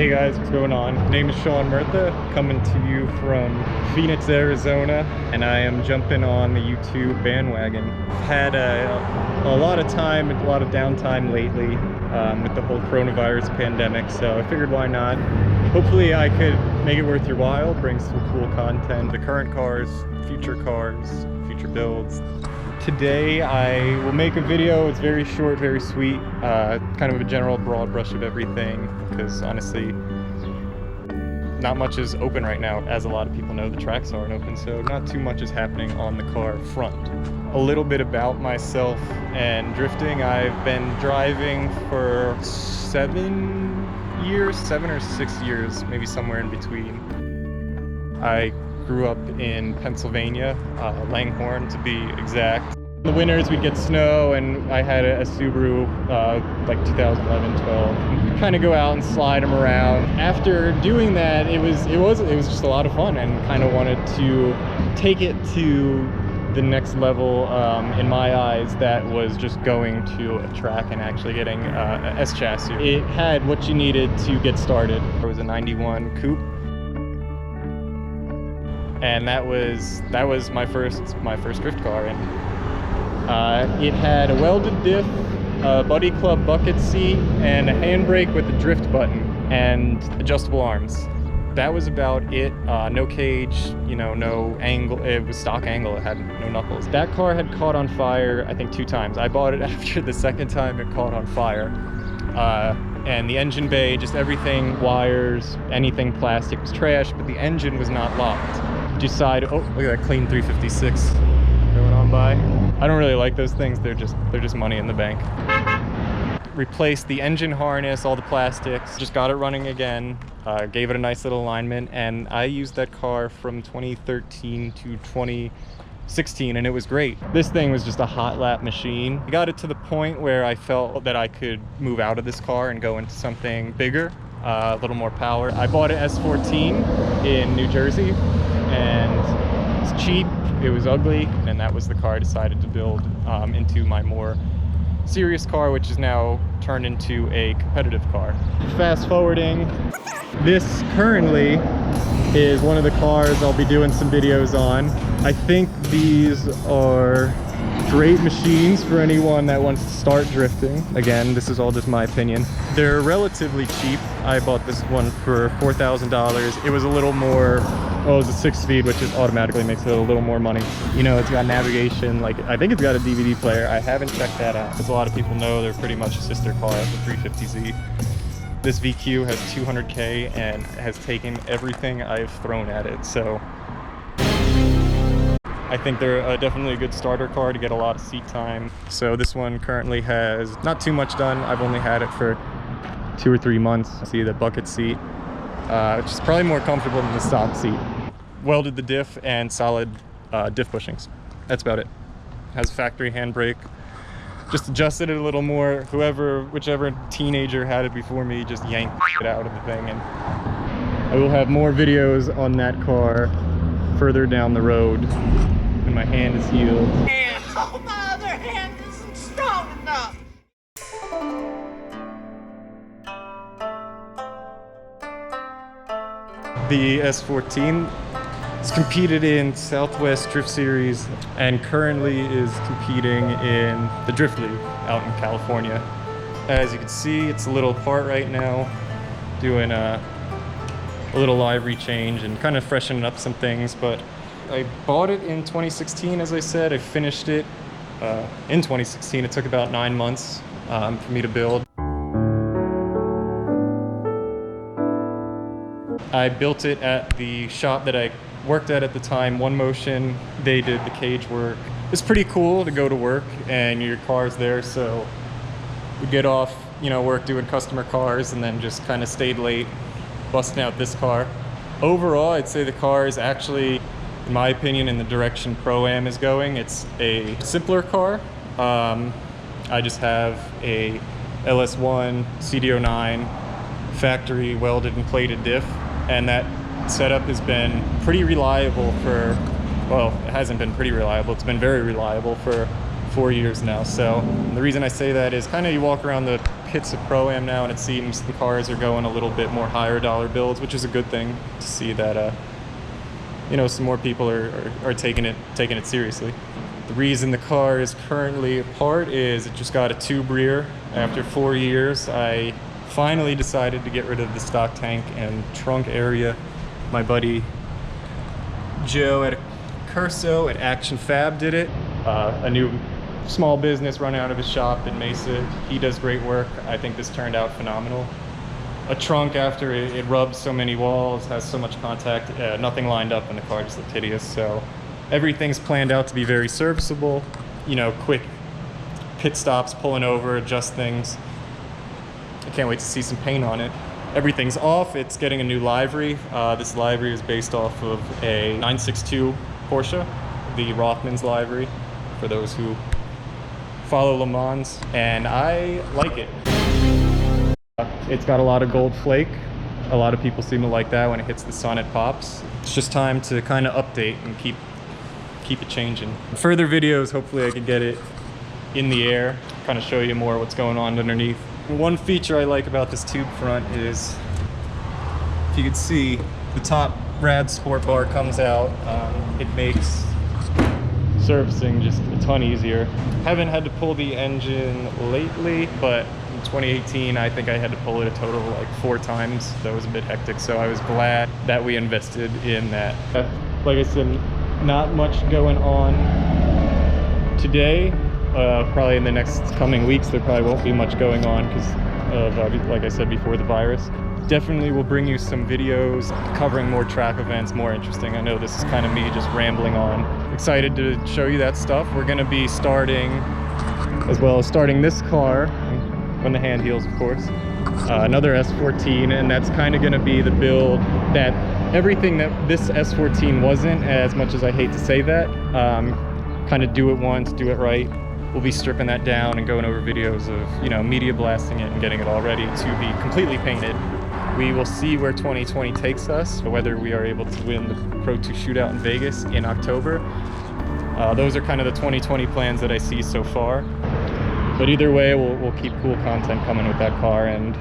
Hey guys, what's going on? My name is Sean Murtha, coming to you from Phoenix, Arizona, and I am jumping on the YouTube bandwagon. I've had a lot of time, a lot of downtime lately with the whole coronavirus pandemic, so I figured why not. Hopefully I could make it worth your while, bring some cool content, the current cars, future builds. Today I will make a video. It's very short, very sweet, kind of a general broad brush of everything, because honestly not much is open right now. As a lot of people know, the tracks aren't open, so not too much is happening on the car front. A little bit about myself and drifting. I've been driving for 7 or 6 years, maybe somewhere in between. I grew up in Pennsylvania, Langhorne to be exact. In the winters we'd get snow, and I had a Subaru like 2011, 12. We'd kind of go out and slide them around. After doing that, it was just a lot of fun, and kind of wanted to take it to the next level in my eyes. That was just going to a track and actually getting a S chassis. It had what you needed to get started. It was a 91 coupe. And that was my first drift car, and it had a welded diff, a Buddy Club bucket seat, and a handbrake with a drift button and adjustable arms. That was about it. No cage, you know, no angle. It was stock angle. It had no knuckles. That car had caught on fire, I think 2 times. I bought it after the second time it caught on fire. And the engine bay, just everything, wires, anything plastic was trash, but the engine was not locked. Decide, oh, look at that clean 356 going on by. I don't really like those things. They're just money in the bank. Replaced the engine harness, all the plastics, just got it running again, gave it a nice little alignment, and I used that car from 2013 to 2016, and it was great. This thing was just a hot lap machine. I got it to the point where I felt that I could move out of this car and go into something bigger, a little more power. I bought an S14 in New Jersey, and it's cheap, it was ugly, and that was the car I decided to build into my more serious car, which is now turned into a competitive car. Fast forwarding, this currently is one of the cars I'll be doing some videos on. I think these are great machines for anyone that wants to start drifting. Again, this is all just my opinion. They're relatively cheap. I bought this one for $4,000. It was a little more, oh, it was a 6-speed, which is automatically makes it a little more money. You know, it's got navigation, like I think it's got a DVD player. I haven't checked that out. As a lot of people know, they're pretty much a sister car, the 350Z. This VQ has 200K and has taken everything I've thrown at it, so I think they're definitely a good starter car to get a lot of seat time. So this one currently has not too much done. I've only had it for 2 or 3 months. See the bucket seat, which is probably more comfortable than the stock seat. Welded the diff and solid diff bushings. That's about it. Has a factory handbrake. Just adjusted it a little more. Whichever teenager had it before me just yanked it out of the thing. And I will have more videos on that car further down the road when my hand is healed. And oh, my other hand isn't strong enough. The S14 has competed in Southwest Drift Series and currently is competing in the Drift League out in California. As you can see, it's a little apart right now, doing a little livery change and kind of freshening up some things, but I bought it in 2016, as I said. I finished it in 2016. It took about 9 months for me to build. I built it at the shop that I worked at the time, One Motion. They did the cage work. It's pretty cool to go to work and your car's there, so we get off, you know, work doing customer cars and then just kind of stayed late busting out this car. Overall, I'd say the car is actually, in my opinion, in the direction Pro-Am is going. It's a simpler car. I just have a LS1 CD09 factory welded and plated diff, and that setup has been pretty reliable for, well, it hasn't been pretty reliable, it's been very reliable for 4 years now. So the reason I say that is kind of you walk around the hits a Pro-Am now, and it seems the cars are going a little bit more higher dollar builds, which is a good thing to see that, you know, some more people are taking it seriously. The reason the car is currently apart is it just got a tube rear. After 4 years, I finally decided to get rid of the stock tank and trunk area. My buddy Joe at Curso at Action Fab did it. A new small business run out of his shop in Mesa. He does great work. I think this turned out phenomenal. A trunk, after it rubs so many walls, has so much contact, nothing lined up, and the car just looked hideous. So everything's planned out to be very serviceable. You know, quick pit stops, pulling over, adjust things. I can't wait to see some paint on it. Everything's off. It's getting a new livery. This livery is based off of a 962 Porsche, the Rothmans livery, for those who follow Le Mans, and I like it. It's got a lot of gold flake. A lot of people seem to like that. When it hits the sun, it pops. It's just time to kind of update and keep it changing. Further videos, hopefully I can get it in the air, kind of show you more what's going on underneath. One feature I like about this tube front is, if you can see, the top rad sport bar comes out. It makes servicing just a ton easier. Haven't had to pull the engine lately, but in 2018 I think I had to pull it a total of like 4 times. That was a bit hectic, so I was glad that we invested in that. Like I said, not much going on today. Probably in the next coming weeks there probably won't be much going on because of, like I said before, the virus. Definitely will bring you some videos covering more track events, more interesting. I know this is kind of me just rambling on. Excited to show you that stuff. We're going to be starting, as well as starting this car on the hand heels, of course, another S14, and that's kind of going to be the build that everything that this S14 wasn't, as much as I hate to say that. Kind of do it once, do it right. We'll be stripping that down and going over videos of, you know, media blasting it and getting it all ready to be completely painted. We will see where 2020 takes us, whether we are able to win the Pro 2 shootout in Vegas in October. Those are kind of the 2020 plans that I see so far. But either way, we'll keep cool content coming with that car, and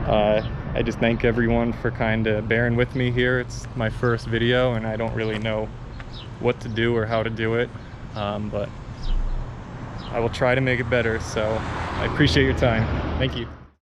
I just thank everyone for kind of bearing with me here. It's my first video and I don't really know what to do or how to do it, but I will try to make it better. So I appreciate your time. Thank you.